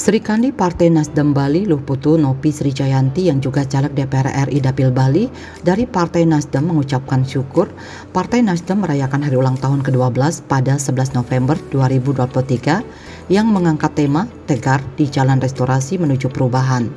Sri Kandi Partai Nasdem Bali Luhputu Nopi Sri Jayanti yang juga caleg DPR RI Dapil Bali dari Partai Nasdem mengucapkan syukur Partai Nasdem merayakan hari ulang tahun ke-12 pada 11 November 2023 yang mengangkat tema Tegar di Jalan Restorasi Menuju Perubahan.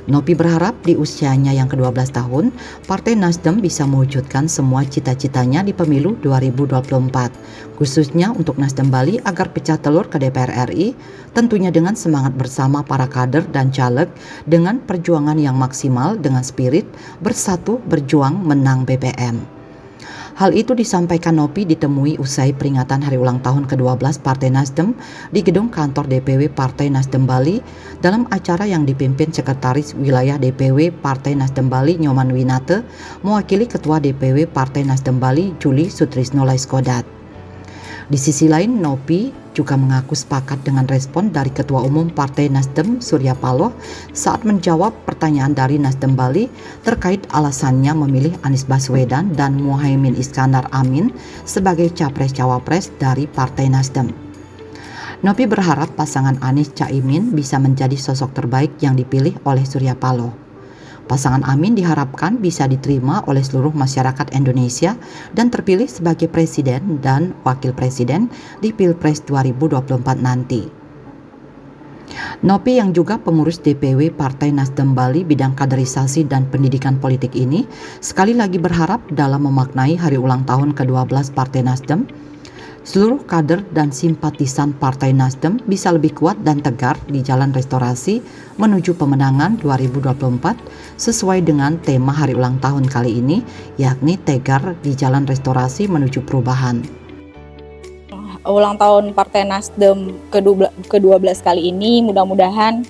Nopi berharap di usianya yang ke-12 tahun, Partai Nasdem bisa mewujudkan semua cita-citanya di pemilu 2024, khususnya untuk Nasdem Bali agar pecah telur ke DPR RI, tentunya dengan semangat bersama para kader dan caleg dengan perjuangan yang maksimal dengan spirit bersatu berjuang menang BBM. Hal itu disampaikan Nopi ditemui usai peringatan hari ulang tahun ke-12 Partai Nasdem di gedung kantor DPW Partai Nasdem Bali dalam acara yang dipimpin Sekretaris Wilayah DPW Partai Nasdem Bali Nyoman Winate mewakili Ketua DPW Partai Nasdem Bali Juli Sutrisno Laiskodat. Di sisi lain, Nopi juga mengaku sepakat dengan respon dari Ketua Umum Partai Nasdem Surya Paloh saat menjawab pertanyaan dari Nasdem Bali terkait alasannya memilih Anies Baswedan dan Muhaimin Iskandar Amin sebagai capres-cawapres dari Partai Nasdem. Nopi berharap pasangan Anies Caimin bisa menjadi sosok terbaik yang dipilih oleh Surya Paloh. Pasangan Amin diharapkan bisa diterima oleh seluruh masyarakat Indonesia dan terpilih sebagai presiden dan wakil presiden di Pilpres 2024 nanti. Nopi yang juga pengurus DPW Partai Nasdem Bali bidang kaderisasi dan pendidikan politik ini sekali lagi berharap dalam memaknai hari ulang tahun ke-12 Partai Nasdem, seluruh kader dan simpatisan Partai Nasdem bisa lebih kuat dan tegar di jalan restorasi menuju pemenangan 2024 sesuai dengan tema hari ulang tahun kali ini, yakni Tegar di Jalan Restorasi Menuju Perubahan. Ulang tahun Partai Nasdem ke-12 kali ini mudah-mudahan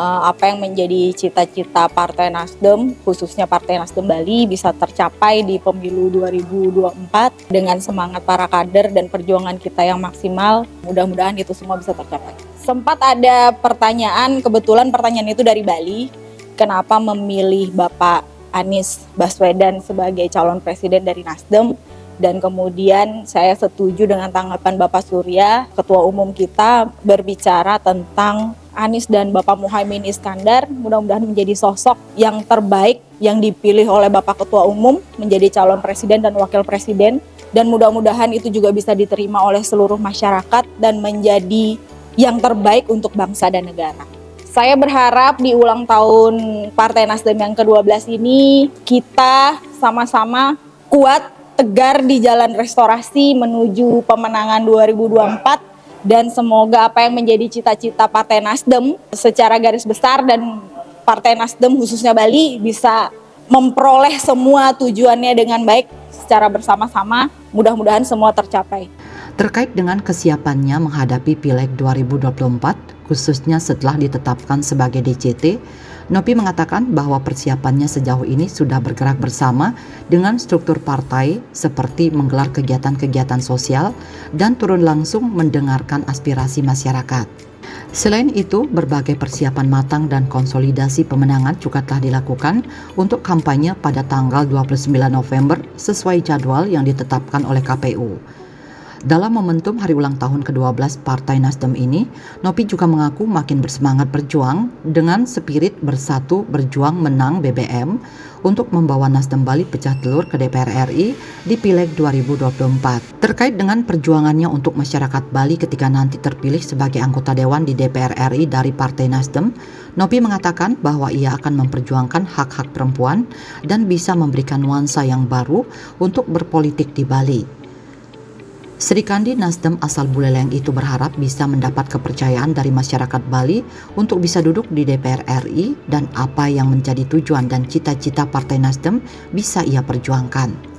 apa yang menjadi cita-cita Partai Nasdem, khususnya Partai Nasdem Bali, bisa tercapai di pemilu 2024 dengan semangat para kader dan perjuangan kita yang maksimal. Mudah-mudahan itu semua bisa tercapai. Sempat ada pertanyaan, kebetulan pertanyaan itu dari Bali, kenapa memilih Bapak Anies Baswedan sebagai calon presiden dari Nasdem, dan kemudian saya setuju dengan tanggapan Bapak Surya, Ketua Umum kita, berbicara tentang Anies dan Bapak Muhaimin Iskandar mudah-mudahan menjadi sosok yang terbaik yang dipilih oleh Bapak Ketua Umum menjadi calon presiden dan wakil presiden, dan mudah-mudahan itu juga bisa diterima oleh seluruh masyarakat dan menjadi yang terbaik untuk bangsa dan negara. Saya berharap di ulang tahun Partai Nasdem yang ke-12 ini kita sama-sama kuat, tegar di jalan restorasi menuju pemenangan 2024. Dan semoga apa yang menjadi cita-cita Partai Nasdem secara garis besar dan Partai Nasdem khususnya Bali bisa memperoleh semua tujuannya dengan baik secara bersama-sama. Mudah-mudahan semua tercapai. Terkait dengan kesiapannya menghadapi Pileg 2024, khususnya setelah ditetapkan sebagai DCT, Nopi mengatakan bahwa persiapannya sejauh ini sudah bergerak bersama dengan struktur partai seperti menggelar kegiatan-kegiatan sosial dan turun langsung mendengarkan aspirasi masyarakat. Selain itu, berbagai persiapan matang dan konsolidasi pemenangan juga telah dilakukan untuk kampanye pada tanggal 29 November sesuai jadwal yang ditetapkan oleh KPU. Dalam momentum hari ulang tahun ke-12 Partai Nasdem ini, Nopi juga mengaku makin bersemangat berjuang dengan spirit bersatu berjuang menang BBM untuk membawa Nasdem Bali pecah telur ke DPR RI di Pileg 2024. Terkait dengan perjuangannya untuk masyarakat Bali ketika nanti terpilih sebagai anggota dewan di DPR RI dari Partai Nasdem, Nopi mengatakan bahwa ia akan memperjuangkan hak-hak perempuan dan bisa memberikan nuansa yang baru untuk berpolitik di Bali. Sri Kandi Nasdem asal Buleleng itu berharap bisa mendapat kepercayaan dari masyarakat Bali untuk bisa duduk di DPR RI dan apa yang menjadi tujuan dan cita-cita Partai Nasdem bisa ia perjuangkan.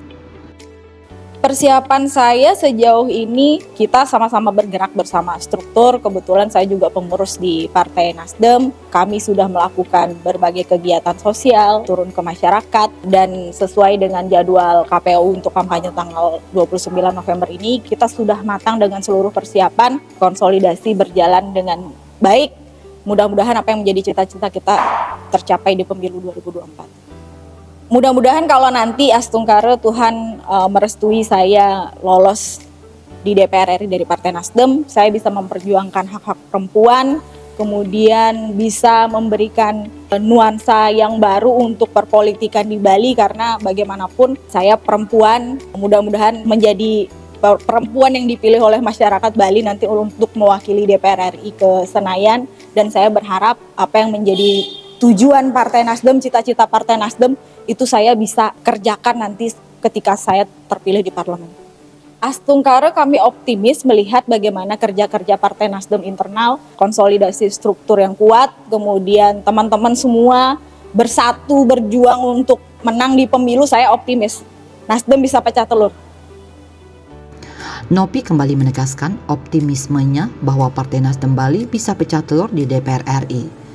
Persiapan saya sejauh ini kita sama-sama bergerak bersama struktur. Kebetulan saya juga pengurus di Partai Nasdem. Kami sudah melakukan berbagai kegiatan sosial, turun ke masyarakat, dan sesuai dengan jadwal KPU untuk kampanye tanggal 29 November ini, kita sudah matang dengan seluruh persiapan, konsolidasi berjalan dengan baik. Mudah-mudahan apa yang menjadi cita-cita kita tercapai di pemilu 2024. Mudah-mudahan kalau nanti Astungkare Tuhan merestui saya lolos di DPR RI dari Partai Nasdem, saya bisa memperjuangkan hak-hak perempuan, kemudian bisa memberikan nuansa yang baru untuk perpolitikan di Bali, karena bagaimanapun saya perempuan, mudah-mudahan menjadi perempuan yang dipilih oleh masyarakat Bali nanti untuk mewakili DPR RI ke Senayan, dan saya berharap apa yang menjadi tujuan Partai Nasdem, cita-cita Partai Nasdem itu saya bisa kerjakan nanti ketika saya terpilih di parlemen. Astungkara kami optimis melihat bagaimana kerja-kerja Partai Nasdem internal, konsolidasi struktur yang kuat, kemudian teman-teman semua bersatu berjuang untuk menang di pemilu. Saya optimis Nasdem bisa pecah telur. Nopi kembali menegaskan optimismenya bahwa Partai Nasdem Bali bisa pecah telur di DPR RI.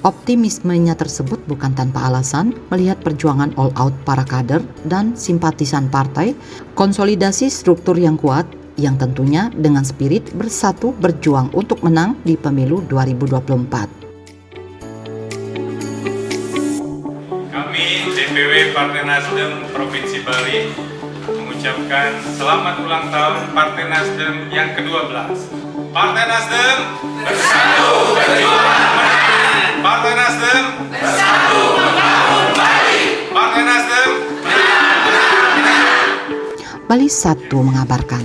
Optimismenya tersebut bukan tanpa alasan melihat perjuangan all out para kader dan simpatisan partai, konsolidasi struktur yang kuat yang tentunya dengan spirit bersatu berjuang untuk menang di pemilu 2024. Kami DPW Partai Nasdem Provinsi Bali mengucapkan selamat ulang tahun Partai Nasdem yang ke-12. Partai Nasdem bersatu berjuang. Partai Nasdem bersatu membangun Bali. Partai Nasdem Bali 1 mengabarkan.